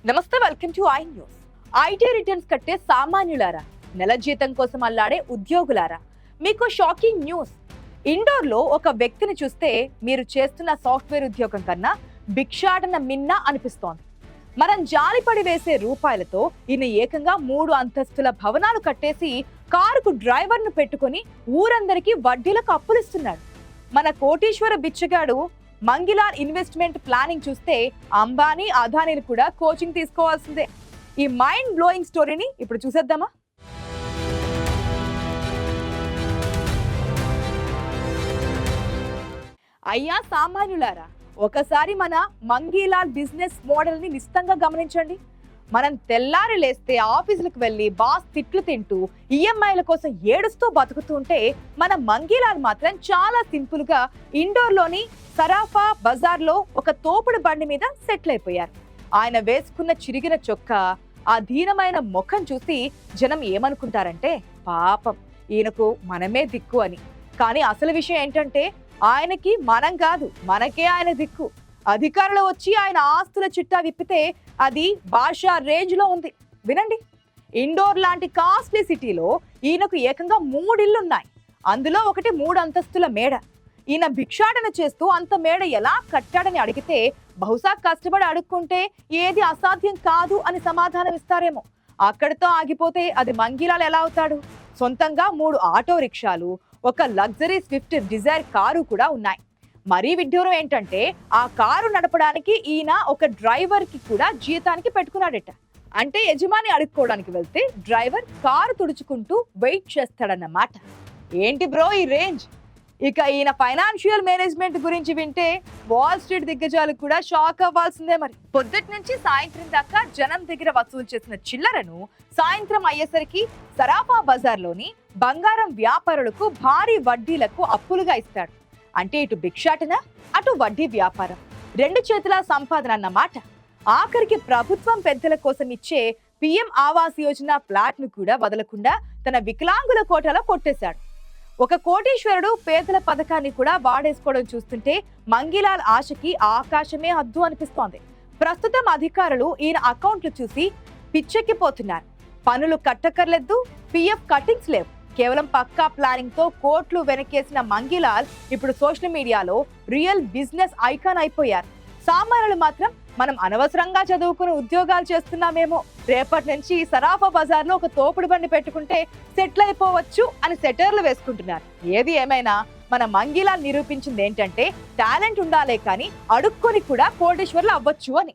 నమస్తే, welcome to I news. IT returns కట్టే సామాన్యులారా, నెల జీతం కోసం అల్లాడే ఉద్యోగులారా, మీకు షాకింగ్ న్యూస్. ఇండోర్ లో ఒక వ్యక్తిని చూస్తే మీరు చేస్తున్న సాఫ్ట్వేర్ ఉద్యోగం కన్నా భిక్షాటన మిన్నా అనిపిస్తోంది. మనం జాలిపడి వేసే రూపాయలతో ఈయన ఏకంగా 3 అంతస్తుల భవనాలు కట్టేసి కారుకు డ్రైవర్ను పెట్టుకుని ఊరందరికీ వడ్డీలకు అప్పులిస్తున్నాడు. మన కోటీశ్వర బిచ్చగాడు మంగిలాల్ ఇన్వెస్ట్మెంట్ ప్లానింగ్ చూస్తే అంబానీ, అదానీలు కూడా కోచింగ్ తీసుకోవాల్సిందే. ఈ మైండ్ బ్లోయింగ్ స్టోరీని ఇప్పుడు చూసేద్దామా? అయ్యా సామాన్యులారా, ఒకసారి మన మంగిలాల్ బిజినెస్ మోడల్ ని నిశ్చితంగా గమనించండి. మనం తెల్లారి లేస్తే ఆఫీసులకు వెళ్లి బాస్ తిట్లు తింటూ ఈఎంఐల కోసం ఏడుస్తూ బతుకుతుంటే, మన మంగిలాల్ మాత్రం చాలా సింపుల్ గా ఇండోర్ లోని సరాఫా బజార్ లో ఒక తోపుడు బండి మీద సెటిల్ అయిపోయారు. ఆయన వేసుకున్న చిరిగిన చొక్కా, ఆ దీనమైన ముఖం చూసి జనం ఏమనుకుంటారంటే, పాపం ఈయనకు మనమే దిక్కు అని. కానీ అసలు విషయం ఏంటంటే, ఆయనకి మనం కాదు, మనకే ఆయన దిక్కు. అధికారులు వచ్చి ఆయన ఆస్తుల చిట్టా విప్పితే అది భాషా రేంజ్ లో ఉంది. వినండి. ఇండోర్ లాంటి కాస్ట్లీ సిటీలో ఈయనకు ఏకంగా 3 ఇళ్లున్నాయి. అందులో ఒకటి 3 అంతస్తుల మేడ. ఈయన భిక్షాటన చేస్తూ అంత మేడ ఎలా కట్టాడని అడిగితే, బహుశా కష్టపడి అడుక్కుంటే ఏది అసాధ్యం కాదు అని సమాధానం ఇస్తారేమో. అక్కడితో ఆగిపోతే అది మంగిలాల్ ఎలా అవుతాడు? సొంతంగా 3 ఆటో రిక్షాలు, ఒక లగ్జరీ స్విఫ్ట్ డిజైర్ కారు కూడా ఉన్నాయి. మరీ విడ్డూరం ఏంటంటే, ఆ కారు నడపడానికి ఈయన ఒక డ్రైవర్ కి కూడా జీతానికి పెట్టుకున్నాడట. అంటే యజమాని అడుక్కోవడానికి వెళ్తే డ్రైవర్ కారు తుడుచుకుంటూ వెయిట్ చేస్తాడన్నమాట. ఏంటి బ్రో ఈ రేంజ్? ఇక ఈయన ఫైనాన్షియల్ మేనేజ్మెంట్ గురించి వింటే వాల్ స్ట్రీట్ దిగ్గజాలు కూడా షాక్ అవ్వాల్సిందే. మరి పొద్దుటి నుంచి సాయంత్రం దాకా జనం దగ్గర వసూలు చేసిన చిల్లరను సాయంత్రం అయ్యేసరికి సరాఫా బజార్లోని బంగారం వ్యాపారులకు భారీ వడ్డీలకు అప్పులుగా ఇస్తాడు. అంటే ఇటు భిక్షాటన, అటు వడ్డీ వ్యాపారం, 2 చేతుల సంపాదన అన్నమాట. ఆఖరికి ప్రభుత్వం పెద్దల కోసం ఇచ్చే పిఎం ఆవాస్ యోజన ఫ్లాట్ ను కూడా వదలకుండా తన వికలాంగుల కోటాలో కొట్టేశాడు. ఒక కోటీశ్వరుడు పేదల పథకాన్ని కూడా వాడేసుకోవడం చూస్తుంటే మంగిలాల్ ఆశకి ఆకాశమే హద్దు అనిపిస్తోంది. ప్రస్తుతం అధికారులు ఈయన అకౌంట్లు చూసి పిచ్చెక్కిపోతున్నారు. పనులు కట్టకర్లేదు, పిఎఫ్ కటింగ్స్ లేవు. కేవలం పక్కా ప్లానింగ్ తో కోట్లు వెనకేసిన మంగిలాల్ ఇప్పుడు సోషల్ మీడియాలో రియల్ బిజినెస్ ఐకాన్ అయిపోయారు. సామాన్యులు మాత్రం మనం అనవసరంగా చదువుకుని ఉద్యోగాలు చేస్తున్నామేమో, రేపటి నుంచి సరాఫా బజార్ లో ఒక తోపుడు బండి పెట్టుకుంటే సెటిల్ అయిపోవచ్చు అని సెటర్లు వేసుకుంటున్నారు. ఏది ఏమైనా మన మంగిలాల్ నిరూపించింది ఏంటంటే, టాలెంట్ ఉండాలే కానీ అడుక్కొని కూడా కోటీశ్వర్లు అవ్వచ్చు అని.